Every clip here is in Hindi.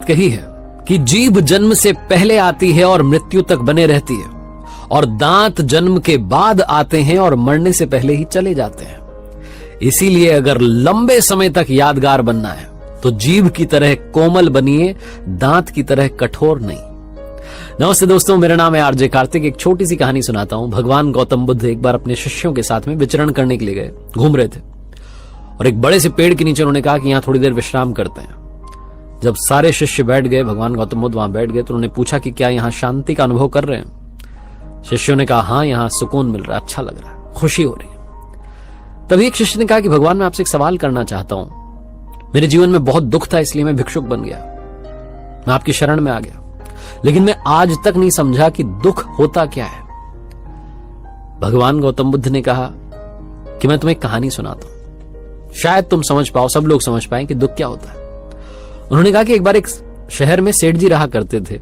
कही है कि जीभ जन्म से पहले आती है और मृत्यु तक बने रहती है, और दांत जन्म के बाद आते हैं और मरने से पहले ही चले जाते हैं। इसीलिए अगर लंबे समय तक यादगार बनना है तो जीभ की तरह कोमल बनिए, दांत की तरह कठोर नहीं। नमस्ते दोस्तों, मेरा नाम है आरजे कार्तिक। एक छोटी सी कहानी सुनाता हूं। भगवान गौतम बुद्ध एक बार अपने शिष्यों के साथ में विचरण करने के लिए गए, घूम रहे थे, और एक बड़े से पेड़ के नीचे उन्होंने कहा कि यहां थोड़ी देर विश्राम करते हैं। जब सारे शिष्य बैठ गए, भगवान गौतम बुद्ध वहां बैठ गए, तो उन्होंने पूछा कि क्या यहां शांति का अनुभव कर रहे हैं? शिष्यों ने कहा, हाँ, यहां सुकून मिल रहा है, अच्छा लग रहा है, खुशी हो रही है। तभी एक शिष्य ने कहा कि भगवान, मैं आपसे एक सवाल करना चाहता हूं। मेरे जीवन में बहुत दुख था, इसलिए मैं भिक्षुक बन गया, मैं आपकी शरण में आ गया, लेकिन मैं आज तक नहीं समझा कि दुख होता क्या है। भगवान गौतम बुद्ध ने कहा कि मैं तुम्हें एक कहानी सुनाता हूं, शायद तुम समझ पाओ, सब लोग समझ पाए कि दुख क्या होता है। उन्होंने कहा कि एक बार एक शहर में सेठ जी रहा करते थे,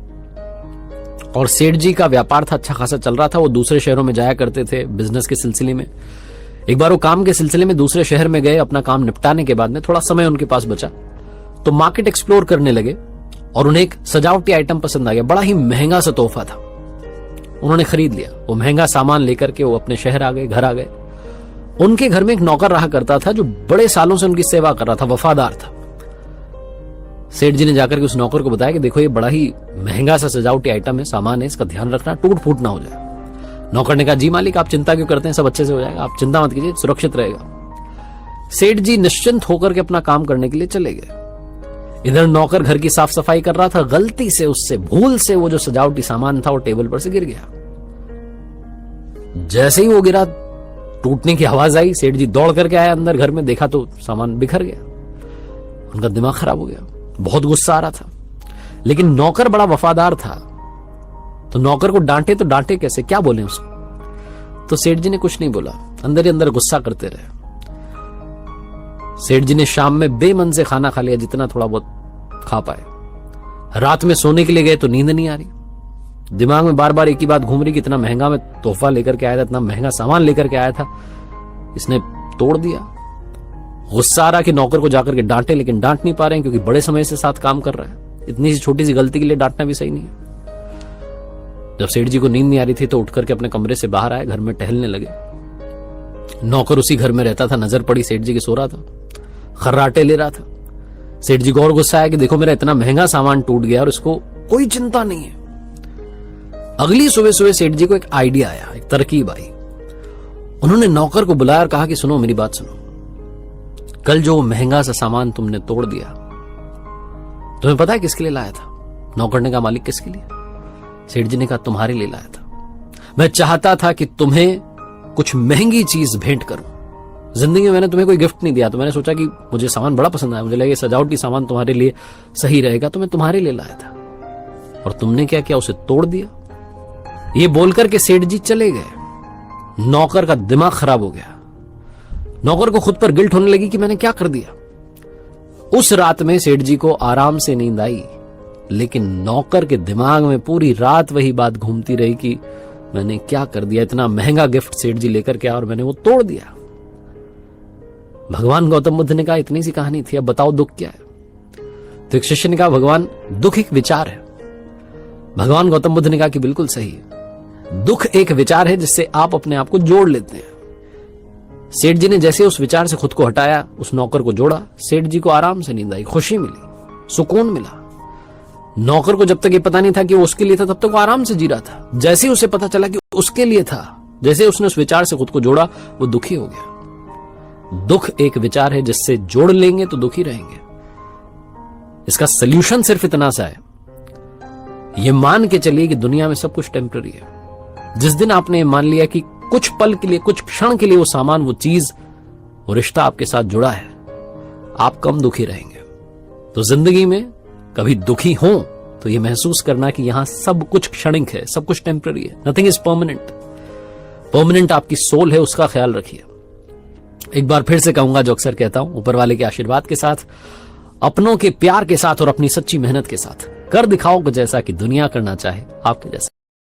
और सेठ जी का व्यापार था, अच्छा खासा चल रहा था। वो दूसरे शहरों में जाया करते थे बिजनेस के सिलसिले में। एक बार वो काम के सिलसिले में दूसरे शहर में गए। अपना काम निपटाने के बाद में थोड़ा समय उनके पास बचा तो मार्केट एक्सप्लोर करने लगे, और उन्हें एक सजावटी आइटम पसंद आ गया। बड़ा ही महंगा सा तोहफा था, उन्होंने खरीद लिया। वो महंगा सामान लेकर के वो अपने शहर आ गए, घर आ गए। उनके घर में एक नौकर रहा करता था जो बड़े सालों से उनकी सेवा कर रहा था, वफादार था। सेठ जी ने जाकर के उस नौकर को बताया कि देखो, ये बड़ा ही महंगा सा सजावटी आइटम है, सामान है, इसका ध्यान रखना, टूट फूट ना हो जाए। नौकर ने कहा, जी मालिक, आप चिंता क्यों करते हैं, सब अच्छे से हो जाएगा, आप चिंता मत कीजिए, सुरक्षित रहेगा। सेठ जी निश्चिंत होकर के अपना काम करने के लिए चले गए। इधर नौकर घर की साफ सफाई कर रहा था। गलती से, उससे, भूल से वो जो सजावटी सामान था वो टेबल पर से गिर गया। जैसे ही वो गिरा, टूटने की आवाज आई, सेठ जी दौड़ करके आए अंदर घर में, देखा तो सामान बिखर गया। उनका दिमाग खराब हो गया, बहुत गुस्सा आ रहा था। लेकिन नौकर बड़ा वफादार था, तो नौकर को डांटे तो डांटे कैसे, क्या बोले उसको? तो सेठ जी ने कुछ नहीं बोला, अंदर ही अंदर गुस्सा करते रहे। सेठ जी ने शाम में बेमन से खाना खा लिया, जितना थोड़ा बहुत खा पाए। रात में सोने के लिए गए तो नींद नहीं आ रही। दिमाग में बार बार एक ही बात घूम रही कि इतना महंगा मैं तोहफा लेकर के आया था, इतना महंगा सामान लेकर के आया था, इसने तोड़ दिया। गुस्सा आ रहा कि नौकर को जाकर के डांटे, लेकिन डांट नहीं पा रहे हैं क्योंकि बड़े समय से साथ काम कर रहा है। इतनी सी छोटी सी गलती के लिए डांटना भी सही नहीं है। जब सेठ जी को नींद नहीं आ रही थी तो उठकर के अपने कमरे से बाहर आए, घर में टहलने लगे। नौकर उसी घर में रहता था। नजर पड़ी, सेठ जी की सो रहा था, खर्राटे ले रहा था। सेठ जी को और गुस्सा आया कि देखो, मेरा इतना महंगा सामान टूट गया और इसको कोई चिंता नहीं है। अगली सुबह सुबह सेठ जी को एक आइडिया आया, एक तरकीब आई। उन्होंने नौकर को बुलाया और कहा कि सुनो, मेरी बात सुनो, कल जो महंगा सा सामान तुमने तोड़ दिया, तुम्हें पता है किसके लिए लाया था? नौकर ने कहा, मालिक, किसके लिए? सेठ जी ने कहा, तुम्हारे लिए लाया था। मैं चाहता था कि तुम्हें कुछ महंगी चीज भेंट करूं। जिंदगी में मैंने तुम्हें कोई गिफ्ट नहीं दिया, तो मैंने सोचा कि मुझे सामान बड़ा पसंद आया, मुझे लगा ये सजावटी सामान तुम्हारे लिए सही रहेगा, तो मैं तुम्हारे लिए लाया था। और तुमने क्या किया, उसे तोड़ दिया। ये बोलकर के सेठ जी चले गए। नौकर का दिमाग खराब हो गया। नौकर को खुद पर गिल्ट होने लगी कि मैंने क्या कर दिया। उस रात में सेठ जी को आराम से नींद आई, लेकिन नौकर के दिमाग में पूरी रात वही बात घूमती रही कि मैंने क्या कर दिया, इतना महंगा गिफ्ट सेठ जी लेकर के आया और मैंने वो तोड़ दिया। भगवान गौतम बुद्ध ने कहा, इतनी सी कहानी थी, अब बताओ दुख क्या है? तो एक शिष्य ने कहा, भगवान, दुख एक विचार है। भगवान गौतम बुद्ध ने कहा कि बिल्कुल सही है, दुख एक विचार है जिससे आप अपने आप को जोड़ लेते हैं। सेठ जी ने जैसे उस विचार से खुद को हटाया, उस नौकर को जोड़ा, सेठ जी को आराम से नींद आई, खुशी मिली, सुकून मिला। नौकर को जब तक ये पता नहीं था कि वो उसके लिए था, तब तक वो आराम से जी रहा था। जैसे ही उसे पता चला कि उसके लिए था, जैसे उसने उस विचार से खुद को जोड़ा, वो दुखी हो गया। दुख एक विचार है जिससे जोड़ लेंगे तो दुखी रहेंगे। इसका सल्यूशन सिर्फ इतना सा है, ये मान के चलिए कि दुनिया में सब कुछ टेम्पररी है। जिस दिन आपने मान लिया कि कुछ पल के लिए, कुछ क्षण के लिए वो सामान, वो चीज, वो रिश्ता आपके साथ जुड़ा है, आप कम दुखी रहेंगे। तो जिंदगी में कभी दुखी हो तो ये महसूस करना कि यहां सब कुछ क्षणिक है, सब कुछ टेम्पररी है, नथिंग इज परमानेंट। परमानेंट आपकी सोल है, उसका ख्याल रखिए। एक बार फिर से कहूंगा जो अक्सर कहता हूं, ऊपर वाले के आशीर्वाद के साथ, अपनों के प्यार के साथ और अपनी सच्ची मेहनत के साथ कर दिखाओ जैसा कि दुनिया करना चाहे आपके जैसा।